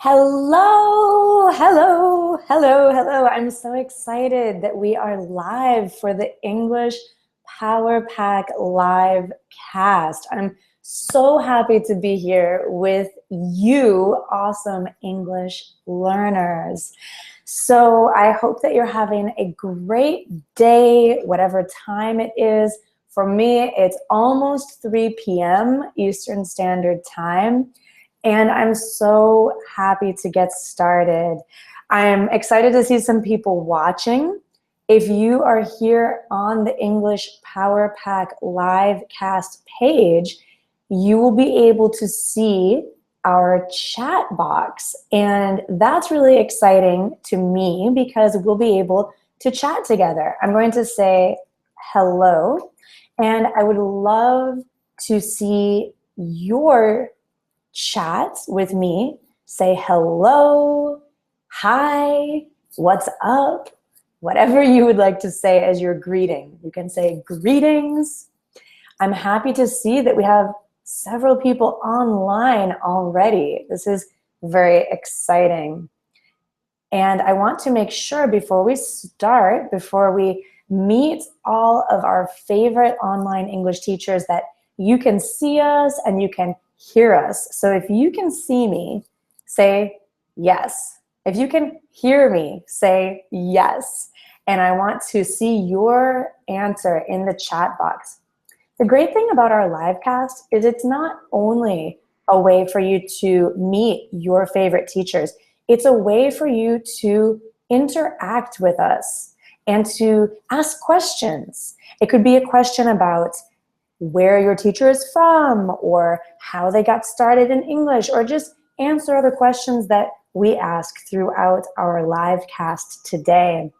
Hello, hello, hello, hello. I'm so excited that we are live for the English Power Pack live cast. I'm so happy to be here with you, awesome English learners. So I hope that you're having a great day, whatever time it is. For me, it's almost 3 p.m. Eastern Standard Time. And I'm so happy to get started. I'm excited to see some people watching. If you are here on the English Power Pack live cast page, you will be able to see our chat box. And that's really exciting to me because we'll be able to chat together. I'm going to say hello, and I would love to see your chat with me. Say hello, hi, what's up, whatever you would like to say as your greeting. You can say greetings. I'm happy to see that we have several people online already. This is very exciting. And I want to make sure before we start, before we meet all of our favorite online English teachers, that you can see us and you can hear us. So if you can see me, say yes. If you can hear me, say yes. And I want to see your answer in the chat box. The great thing about our live cast is it's not only a way for you to meet your favorite teachers, it's a way for you to interact with us and to ask questions. It could be a question about where your teacher is from, or how they got started in English, or just answer other questions that we ask throughout our live cast today.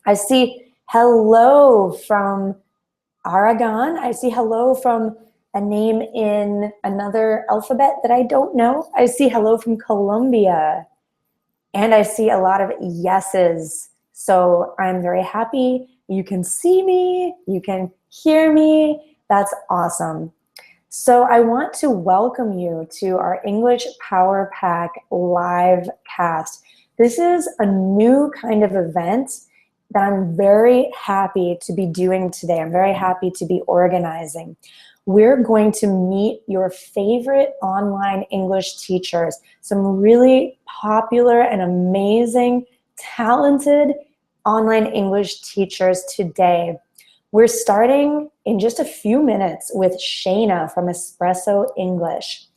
I see hello from Aragon. I see hello from a name in another alphabet that I don't know. I see hello from Colombia. And I see a lot of yeses. So I'm very happy. You can see me, you can hear me. That's awesome. So I want to welcome you to our English Power Pack live cast. This is a new kind of event that I'm very happy to be doing today. I'm very happy to be organizing. We're going to meet your favorite online English teachers, some really popular and amazing, talented online English teachers today. We're starting in just a few minutes with Shayna from Espresso English.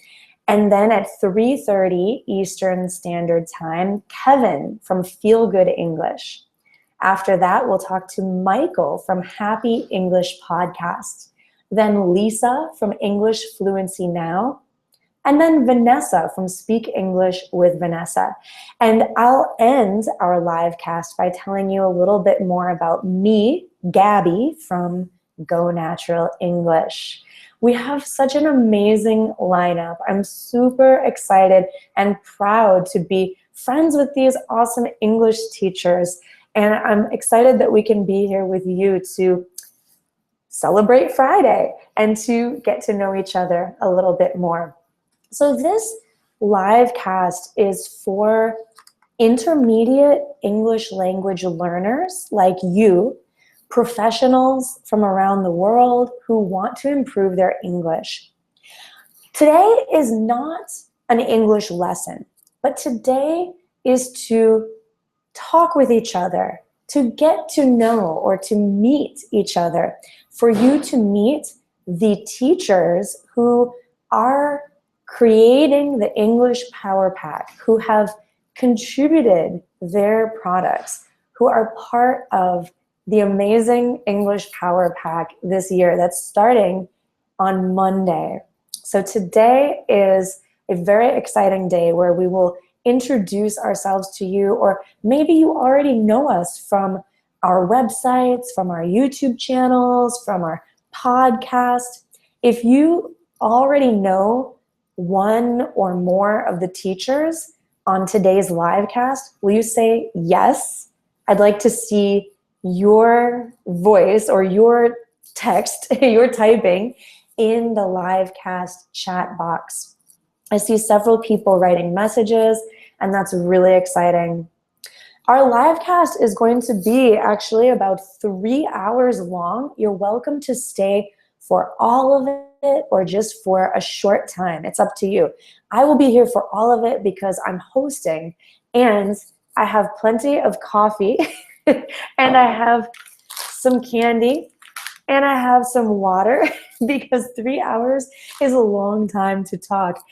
And then at 3:30 Eastern Standard Time, Kevin from Feel Good English. After that, we'll talk to Michael from Happy English Podcast. Then Lisa from English Fluency Now. And then Vanessa from Speak English with Vanessa. And I'll end our live cast by telling you a little bit more about me, Gabby, from Go Natural English. We have such an amazing lineup. I'm super excited and proud to be friends with these awesome English teachers. And I'm excited that we can be here with you to celebrate Friday and to get to know each other a little bit more. So this live cast is for intermediate English language learners like you, professionals from around the world who want to improve their English. Today is not an English lesson, but today is to talk with each other, to get to know or to meet each other, for you to meet the teachers who are creating the English Power Pack, who have contributed their products, who are part of the amazing English Power Pack this year that's starting on Monday. So today is a very exciting day where we will introduce ourselves to you, or maybe you already know us from our websites, from our YouTube channels, from our podcast. If you already know one or more of the teachers on today's live cast, will you say yes? I'd like to see your voice or your text, your typing in the live cast chat box. I see several people writing messages, and that's really exciting. Our live cast is going to be actually about 3 hours long. You're welcome to stay for all of it or just for a short time. It's up to you. I will be here for all of it because I'm hosting, and I have plenty of coffee and I have some candy and I have some water because 3 hours is a long time to talk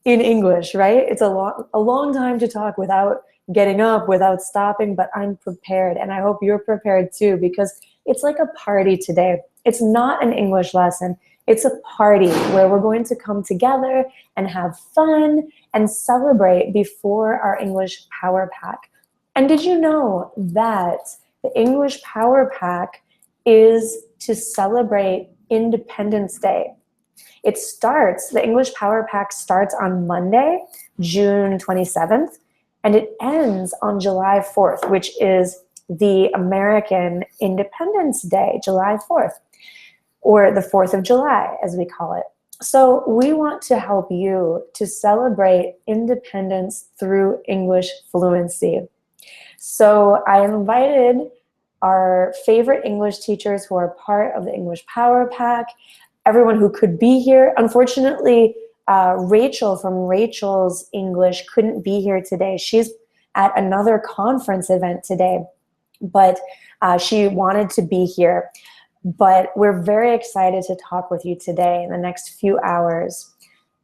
in English, right? It's a long time to talk without getting up, without stopping, but I'm prepared, and I hope you're prepared too, because it's like a party today. It's not an English lesson. It's a party where we're going to come together and have fun and celebrate before our English Power Pack. And did you know that the English Power Pack is to celebrate Independence Day? The English Power Pack starts on Monday, June 27th, and it ends on July 4th, which is the American Independence Day, July 4th, or the 4th of July, as we call it. So we want to help you to celebrate independence through English fluency. So I invited our favorite English teachers who are part of the English Power Pack, everyone who could be here. Unfortunately, Rachel from Rachel's English couldn't be here today. She's at another conference event today, but she wanted to be here. But we're very excited to talk with you today in the next few hours.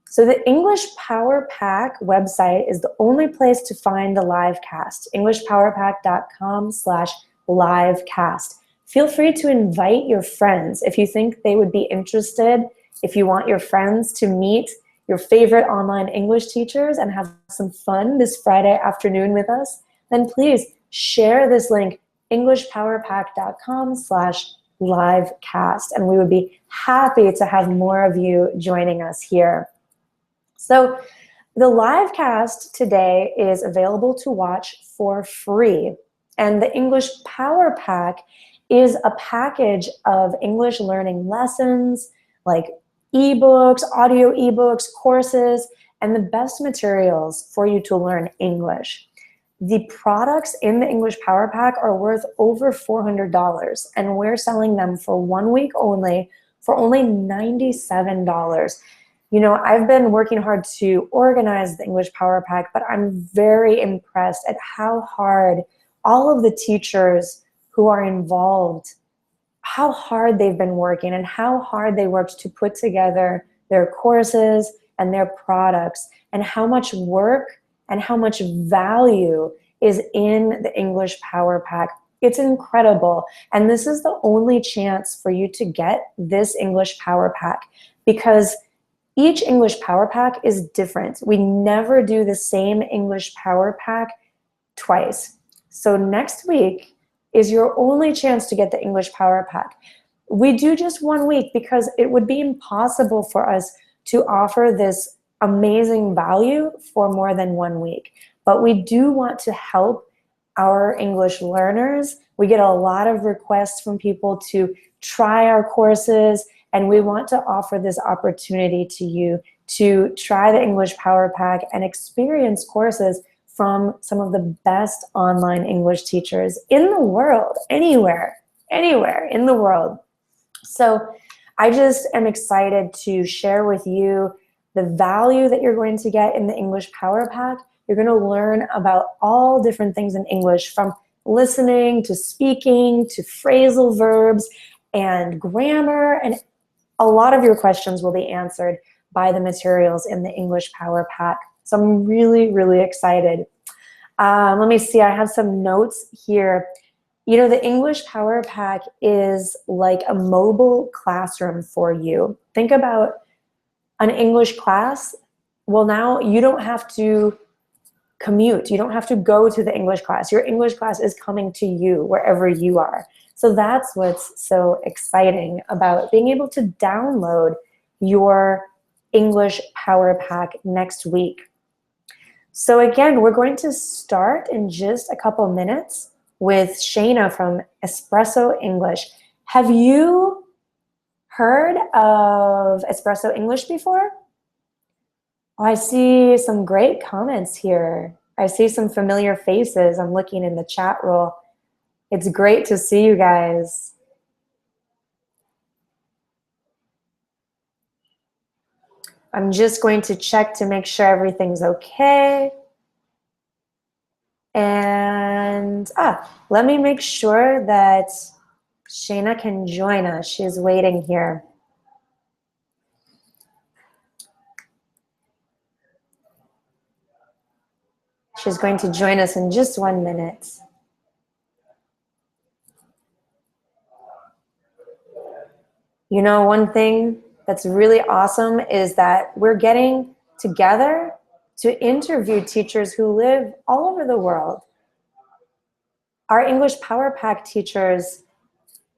So the English Power Pack website is the only place to find the live cast, englishpowerpack.com/livecast. Feel free to invite your friends if you think they would be interested. If you want your friends to meet your favorite online English teachers and have some fun this Friday afternoon with us, then please share this link, englishpowerpack.com/livecast, and we would be happy to have more of you joining us here. So the live cast today is available to watch for free, and the English Power Pack is a package of English learning lessons like ebooks, audio ebooks, courses, and the best materials for you to learn English. The products in the English Power Pack are worth over $400, and we're selling them for 1 week only for only $97. You know, I've been working hard to organize the English Power Pack, but I'm very impressed at how hard all of the teachers who are involved, how hard they've been working and how hard they worked to put together their courses and their products, and how much work and how much value is in the English Power Pack. It's incredible. And this is the only chance for you to get this English Power Pack, because each English Power Pack is different. We never do the same English Power Pack twice. So next week is your only chance to get the English Power Pack. We do just 1 week because it would be impossible for us to offer this amazing value for more than 1 week. But we do want to help our English learners. We get a lot of requests from people to try our courses, and we want to offer this opportunity to you to try the English Power Pack and experience courses from some of the best online English teachers in the world, anywhere in the world. So I just am excited to share with you the value that you're going to get in the English Power Pack. You're going to learn about all different things in English, from listening to speaking to phrasal verbs and grammar, and a lot of your questions will be answered by the materials in the English Power Pack. So I'm really, really excited. Let me see, I have some notes here. You know, the English Power Pack is like a mobile classroom for you. Think about an English class. Well, now you don't have to commute. You don't have to go to the English class. Your English class is coming to you wherever you are. So that's what's so exciting about being able to download your English Power Pack next week. So again, we're going to start in just a couple minutes with Shayna from Espresso English. Have you heard of Espresso English before? Oh, I see some great comments here. I see some familiar faces. I'm looking in the chat roll. It's great to see you guys. I'm just going to check to make sure everything's okay. And let me make sure that Shayna can join us. She's waiting here. She's going to join us in just 1 minute. You know, one thing that's really awesome is that we're getting together to interview teachers who live all over the world. Our English Power Pack teachers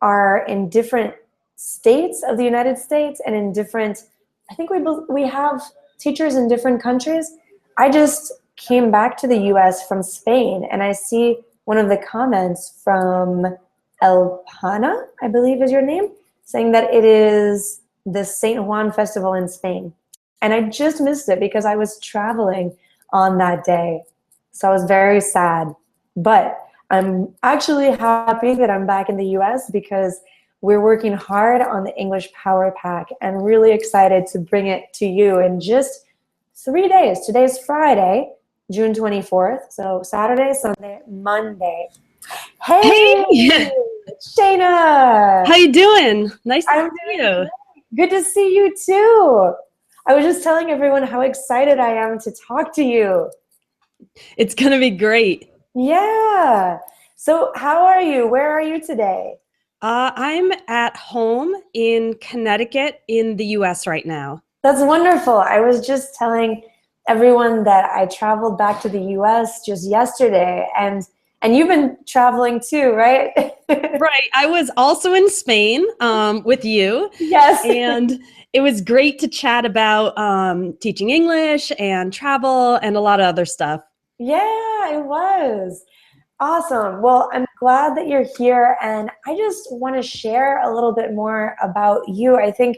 are in different states of the United States and in different, I think we have teachers in different countries. I just came back to the US from Spain, and I see one of the comments from El Pana, I believe is your name, saying that it is the St. Juan Festival in Spain. And I just missed it because I was traveling on that day. So I was very sad. But I'm actually happy that I'm back in the US because we're working hard on the English Power Pack and really excited to bring it to you in just 3 days. Today's Friday, June 24th. So Saturday, Sunday, Monday. Hey, Shayna! How you doing? Nice to see you. Good to see you too. I was just telling everyone how excited I am to talk to you. It's gonna be great. Yeah. So how are you? Where are you today? I'm at home in Connecticut in the US right now. That's wonderful. I was just telling everyone that I traveled back to the US just yesterday, and you've been traveling too, right? Right. I was also in Spain with you. Yes. And it was great to chat about teaching English and travel and a lot of other stuff. Yeah, it was. Awesome. Well, I'm glad that you're here, and I just want to share a little bit more about you. I think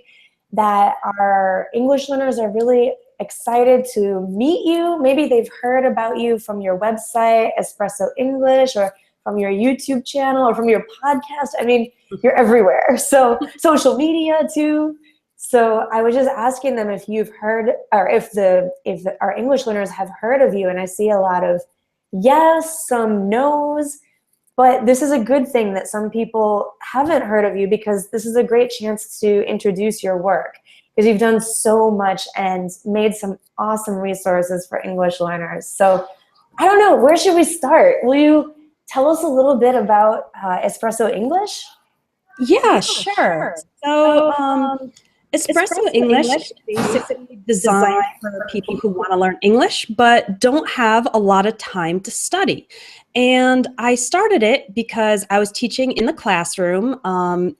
that our English learners are really excited to meet you. Maybe they've heard about you from your website, Espresso English, or from your YouTube channel, or from your podcast. I mean, you're everywhere. So social media too. So I was just asking them if you've heard, or if our English learners have heard of you, and I see a lot of yes, some no's, but this is a good thing that some people haven't heard of you, because this is a great chance to introduce your work, because you've done so much and made some awesome resources for English learners. So I don't know, where should we start? Will you tell us a little bit about Espresso English? Yeah, sure. So Espresso English is basically designed for people who want to learn English but don't have a lot of time to study. And I started it because I was teaching in the classroom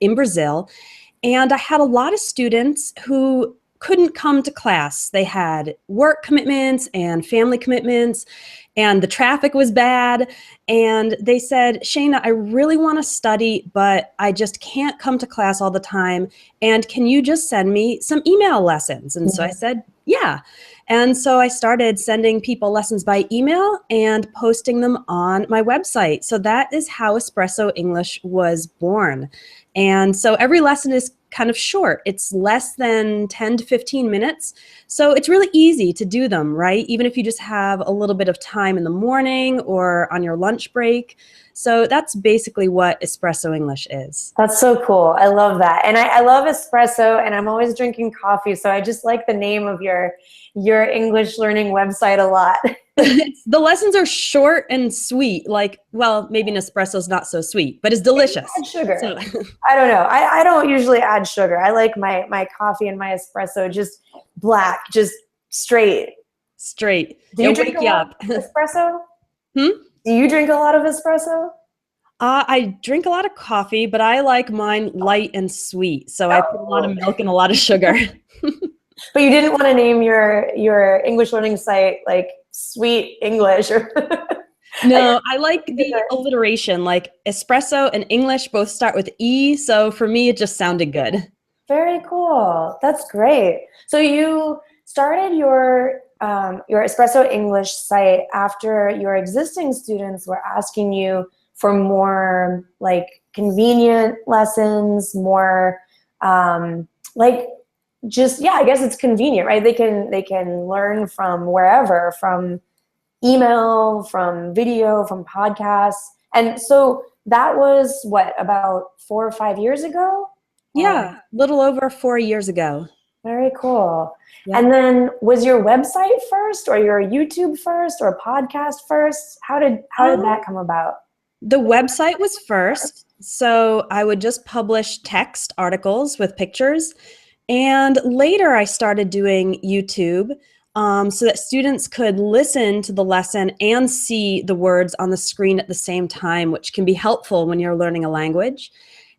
in Brazil, and I had a lot of students who couldn't come to class. They had work commitments and family commitments, and the traffic was bad. And they said, Shayna, I really want to study, but I just can't come to class all the time. And can you just send me some email lessons? And so I said, yeah. And so I started sending people lessons by email and posting them on my website. So that is how Espresso English was born. And so every lesson is kind of short. It's less than 10 to 15 minutes. So it's really easy to do them, right? Even if you just have a little bit of time in the morning or on your lunch break. So that's basically what Espresso English is. That's so cool. I love that. And I love espresso, and I'm always drinking coffee. So I just like the name of your English learning website a lot. The lessons are short and sweet. Like, well, maybe an espresso is not so sweet, but it's delicious. Add sugar. So. I don't know. I don't usually add sugar. I like my coffee and my espresso just black, just straight. Straight. Do you drink a lot of espresso? Do you drink a lot of espresso? I drink a lot of coffee, but I like mine light and sweet. So I put a lot of milk and a lot of sugar. But you didn't want to name your English learning site like Sweet English or No, I like the alliteration. Like espresso and English both start with E, so for me it just sounded good. Very cool. That's great. So you started your your Espresso English site after your existing students were asking you for more like convenient lessons, more like just, yeah, I guess it's convenient, right? They can learn from wherever, from email, from video, from podcasts. And so that was what, about 4 or 5 years ago? Yeah, a little over 4 years ago. Very cool. Yep. And then was your website first, or your YouTube first, or podcast first? How did that come about? The website was first, so I would just publish text articles with pictures. And later I started doing YouTube so that students could listen to the lesson and see the words on the screen at the same time, which can be helpful when you're learning a language.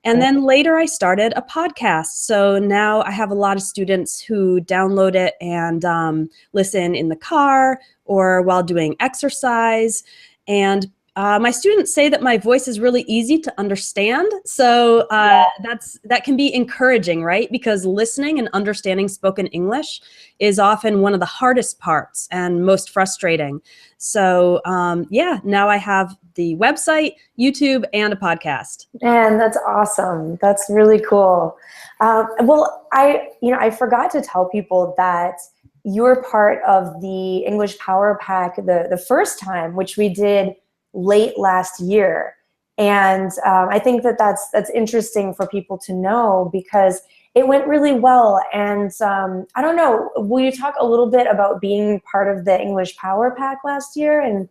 And then later I started a podcast. So now I have a lot of students who download it and listen in the car or while doing exercise. And my students say that my voice is really easy to understand. So that can be encouraging, right? Because listening and understanding spoken English is often one of the hardest parts and most frustrating. So yeah, now I have the website, YouTube, and a podcast. Man, that's awesome. That's really cool. Well, I forgot to tell people that you were part of the English Power Pack the first time, which we did late last year. And I think that's interesting for people to know because it went really well. And I don't know, will you talk a little bit about being part of the English Power Pack last year, and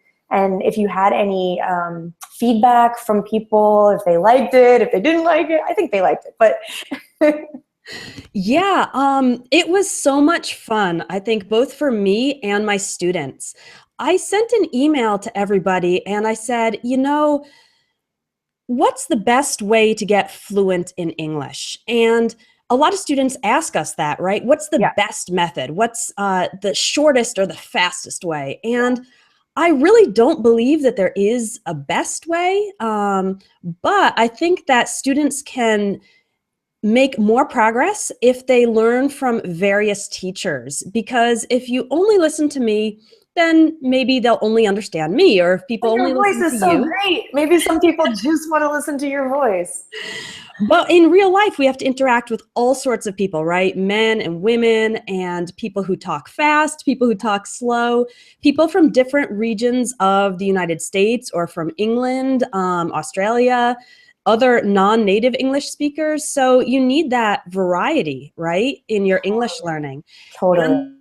if you had any feedback from people, if they liked it, if they didn't like it? I think they liked it, but yeah, it was so much fun, I think, both for me and my students. I sent an email to everybody and I said, what's the best way to get fluent in English? And a lot of students ask us that, right? What's the best method? What's the shortest or the fastest way? And I really don't believe that there is a best way, but I think that students can make more progress if they learn from various teachers. Because if you only listen to me, then maybe they'll only understand me, or if people only listen to you. Your voice is so great. Maybe some people just want to listen to your voice. But in real life, we have to interact with all sorts of people, right? Men and women, and people who talk fast, people who talk slow, people from different regions of the United States or from England, Australia, other non-native English speakers. So you need that variety, right, in your English learning. Totally.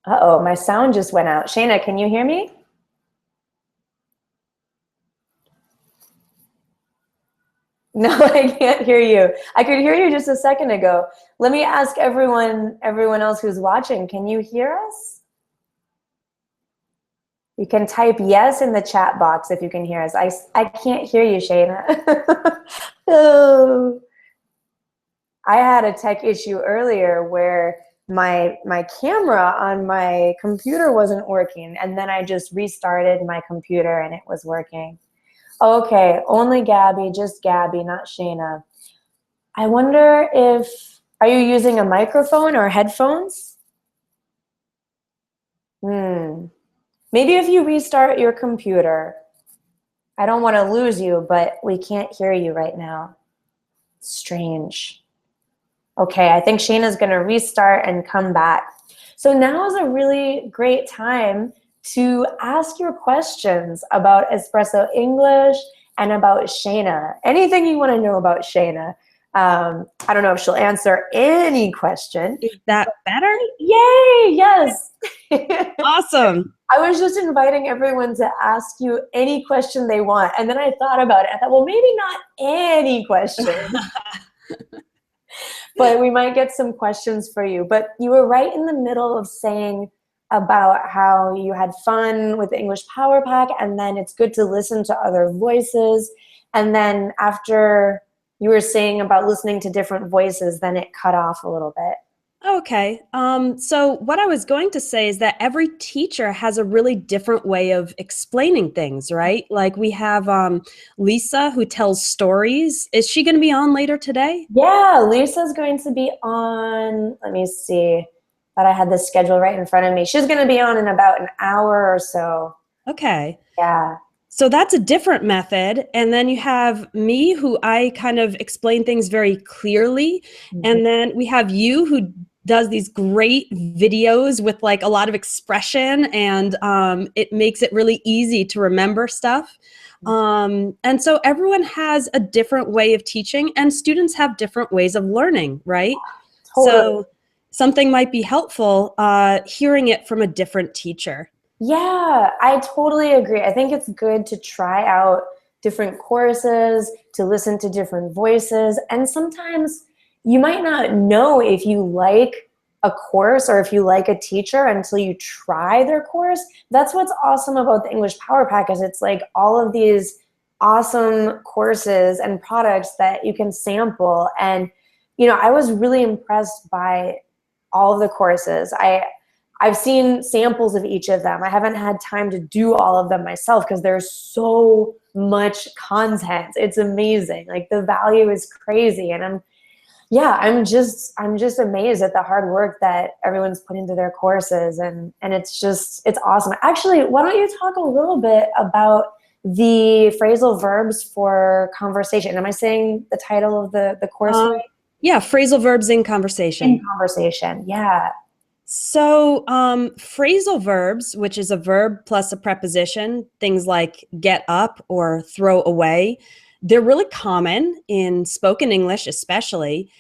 Uh-oh, my sound just went out. Shayna, can you hear me? No, I can't hear you. I could hear you just a second ago. Let me ask everyone else who's watching, can you hear us? You can type yes in the chat box if you can hear us. I can't hear you, Shayna. Oh. I had a tech issue earlier where my camera on my computer wasn't working, and then I just restarted my computer and it was working. Okay, only Gabby, just Gabby, not Shayna. I wonder are you using a microphone or headphones? Maybe if you restart your computer. I don't want to lose you, but we can't hear you right now. Strange. Okay, I think Shayna's going to restart and come back. So now is a really great time to ask your questions about Espresso English and about Shayna. Anything you want to know about Shayna. I don't know if she'll answer any question. Is that better? Yay, yes. Awesome. I was just inviting everyone to ask you any question they want. And then I thought about it. I thought, well, maybe not any question. But we might get some questions for you. But you were right in the middle of saying about how you had fun with the English Power Pack, and then it's good to listen to other voices. And then after you were saying about listening to different voices, then it cut off a little bit. Okay. So what I was going to say is that every teacher has a really different way of explaining things, right? Like we have Lisa who tells stories. Is she going to be on later today? Yeah, Lisa's going to be on, let me see, that I had the schedule right in front of me. She's going to be on in about an hour or so. Okay. Yeah. So that's a different method. And then you have me, who I kind of explain things very clearly. Mhm. And then we have you, who does these great videos with like a lot of expression, and it makes it really easy to remember stuff. And so everyone has a different way of teaching, and students have different ways of learning, right? Totally. So something might be helpful hearing it from a different teacher. Yeah, I totally agree. I think it's good to try out different courses, to listen to different voices, and sometimes you might not know if you like a course or if you like a teacher until you try their course. That's what's awesome about the English Power Pack is it's like all of these awesome courses and products that you can sample. And I was really impressed by all of the courses. I've seen samples of each of them. I haven't had time to do all of them myself because there's so much content. It's amazing. Like the value is crazy. And I'm just amazed at the hard work that everyone's put into their courses, and it's awesome. Actually, why don't you talk a little bit about the phrasal verbs for conversation? Am I saying the title of the course Um, right? yeah, phrasal verbs in In conversation. conversation. Yeah. So, phrasal verbs, which is a verb plus a preposition, things like get up or throw away, they're really common in spoken English, especially.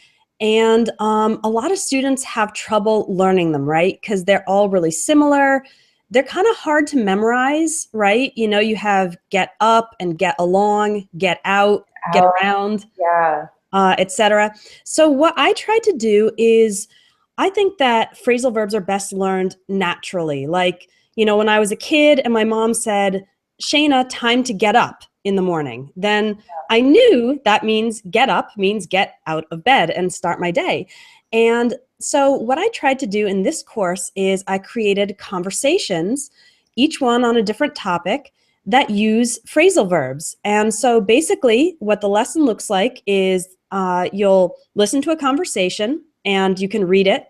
And a lot of students have trouble learning them, right? Because they're all really similar. They're kind of hard to memorize, right? You have get up and get along, get out, get Out. around, Yeah. etc. So what I tried to do is I think that phrasal verbs are best learned naturally. Like, when I was a kid and my mom said, Shayna, time to get up in the morning, then I knew that means get up means get out of bed and start my day. And so what I tried to do in this course is I created conversations, each one on a different topic, that use phrasal verbs. And so basically, what the lesson looks like is you'll listen to a conversation and you can read it.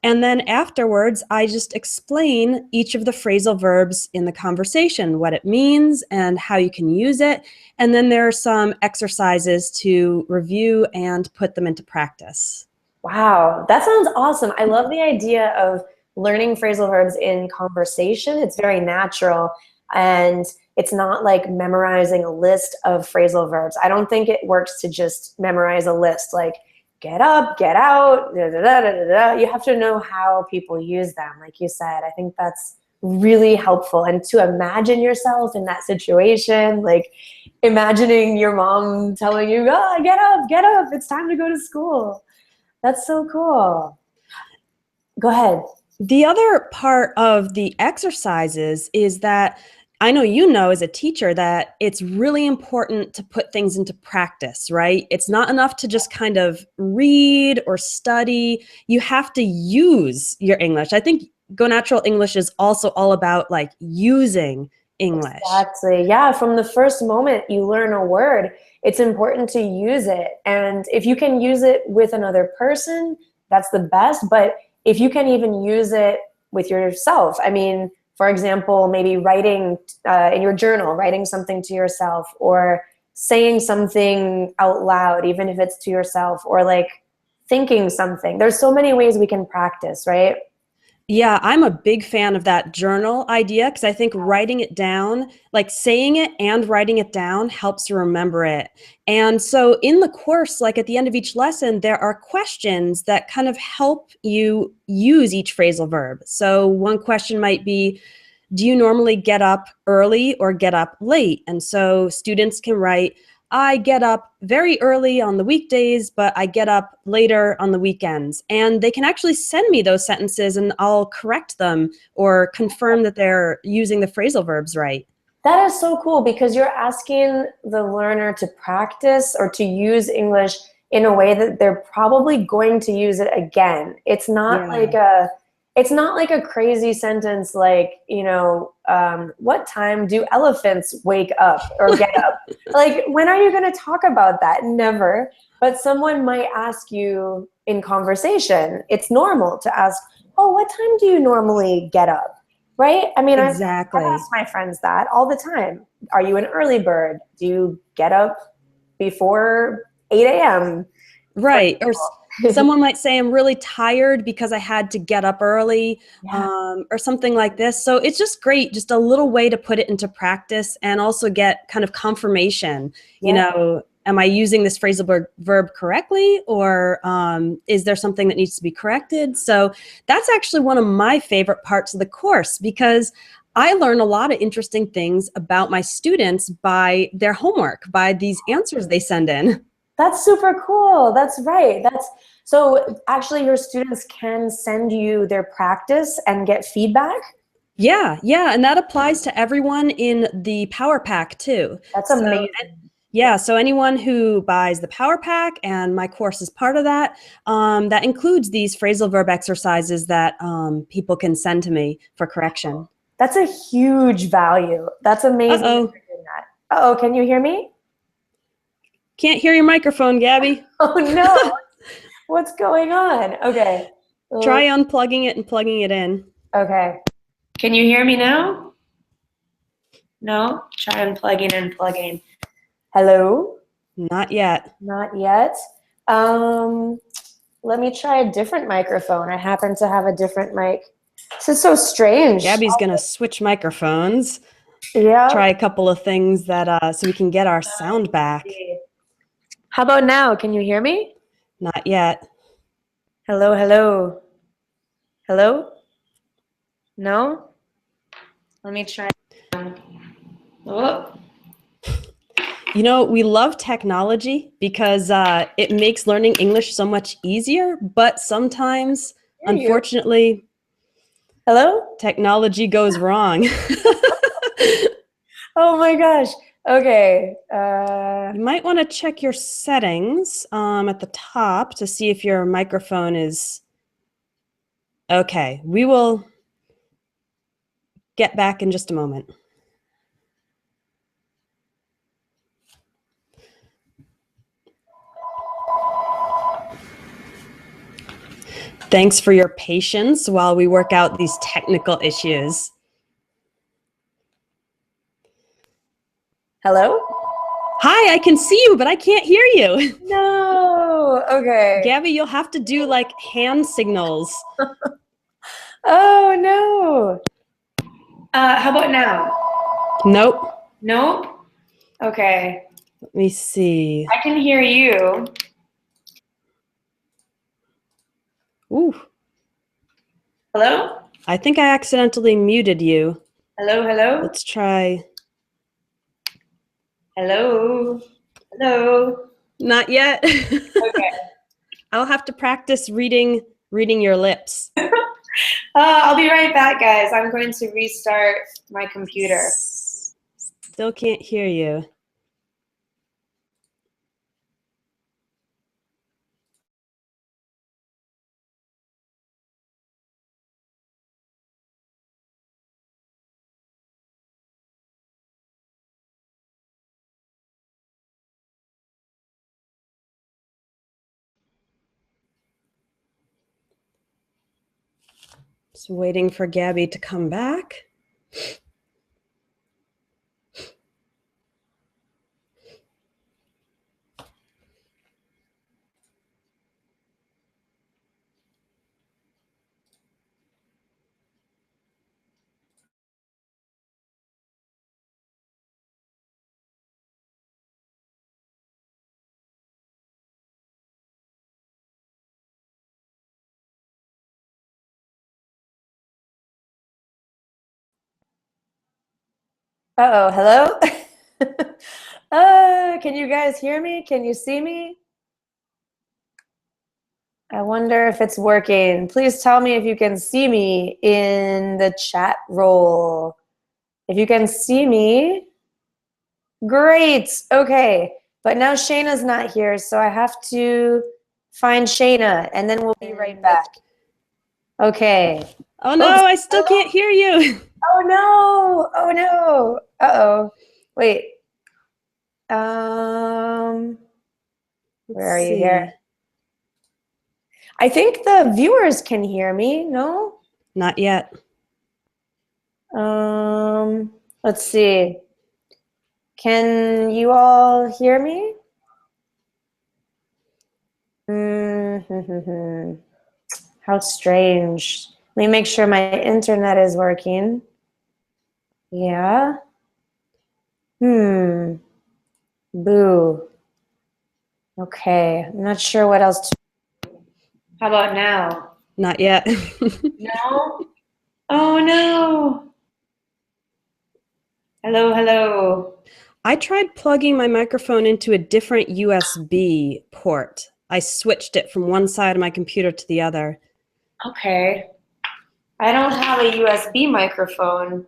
And then afterwards, I just explain each of the phrasal verbs in the conversation, what it means and how you can use it. And then there are some exercises to review and put them into practice. Wow, that sounds awesome. I love the idea of learning phrasal verbs in conversation. It's very natural and it's not like memorizing a list of phrasal verbs. I don't think it works to just memorize a list like get up, get out, da, da, da, da, da, da. You have to know how people use them, like you said. I think that's really helpful. And to imagine yourself in that situation, like imagining your mom telling you, oh, get up, it's time to go to school. That's so cool. Go ahead. The other part of the exercises is that I know as a teacher that it's really important to put things into practice, right? It's not enough to just kind of read or study. You have to use your English. I think Go Natural English is also all about like using English. Exactly. Yeah, from the first moment you learn a word, it's important to use it. And if you can use it with another person, that's the best. But if you can even use it with yourself, I mean, for example, maybe writing in your journal, writing something to yourself, or saying something out loud, even if it's to yourself, or like thinking something. There's so many ways we can practice, right? Yeah, I'm a big fan of that journal idea because I think writing it down, like saying it and writing it down, helps you remember it. And so in the course, like at the end of each lesson, there are questions that kind of help you use each phrasal verb. So one question might be, do you normally get up early or get up late? And so students can write, I get up very early on the weekdays, but I get up later on the weekends. And they can actually send me those sentences and I'll correct them or confirm that they're using the phrasal verbs right. That is so cool because you're asking the learner to practice or to use English in a way that they're probably going to use it again. It's not like a crazy sentence like, what time do elephants wake up or get up? Like, when are you going to talk about that? Never. But someone might ask you in conversation. It's normal to ask, oh, what time do you normally get up? Right? I mean, Exactly. I've asked my friends that all the time. Are you an early bird? Do you get up before 8 a.m.? Right. Or someone might say, I'm really tired because I had to get up early, or something like this. So it's just great, just a little way to put it into practice and also get kind of confirmation. Am I using this phrasal verb correctly, or is there something that needs to be corrected? So that's actually one of my favorite parts of the course, because I learn a lot of interesting things about my students by their homework, by these answers they send in. That's super cool. That's right. So actually your students can send you their practice and get feedback? Yeah, and that applies to everyone in the Power Pack too. That's amazing. So anyone who buys the Power Pack, and my course is part of that, that includes these phrasal verb exercises that people can send to me for correction. That's a huge value. That's amazing. Uh-oh, can you hear me? Can't hear your microphone, Gabby. Oh no, what's going on? Okay. Try unplugging it and plugging it in. Okay. Can you hear me now? No? Try unplugging and plugging. Hello? Not yet. Not yet. Let me try a different microphone. I happen to have a different mic. This is so strange. Gabby's gonna switch microphones. Yeah. Try a couple of things that so we can get our sound back. How about now? Can you hear me? Not yet. Hello, hello. Hello? No? Let me try. Oh. We love technology because it makes learning English so much easier, but sometimes, unfortunately, hello? Technology goes wrong. Oh my gosh. Okay. You might want to check your settings at the top to see if your microphone is okay. We will get back in just a moment. Thanks for your patience while we work out these technical issues. Hello? Hi, I can see you, but I can't hear you. No. Okay. Gabby, you'll have to do like hand signals. Oh no. How about now? Nope. Nope. Okay. Let me see. I can hear you. Ooh. Hello? I think I accidentally muted you. Hello, hello? Let's try. Hello? Hello? Not yet. Okay. I'll have to practice reading your lips. I'll be right back, guys. I'm going to restart my computer. Still can't hear you. Just waiting for Gabby to come back. Uh-oh, hello? Can you guys hear me? Can you see me? I wonder if it's working. Please tell me if you can see me in the chat roll. If you can see me, great. Okay. But now Shayna's not here, so I have to find Shayna, and then we'll be right back. Okay. Oh no, Oops. I still can't hear you. Oh no! Oh no! Uh-oh. Wait. Where are you here? I think the viewers can hear me, no? Not yet. Let's see. Can you all hear me? How strange. Let me make sure my internet is working. Yeah. Boo. Okay. I'm not sure what else to. How about now? Not yet. No? Oh no. Hello, hello. I tried plugging my microphone into a different USB port. I switched it from one side of my computer to the other. Okay. I don't have a USB microphone.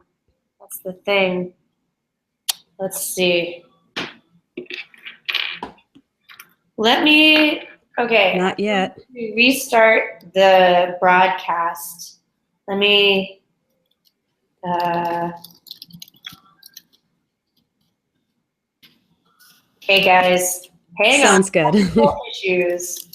That's the thing. Let's see. Okay. Not yet. Restart the broadcast. Let me, okay guys, hang on. Sounds good. Technical issues.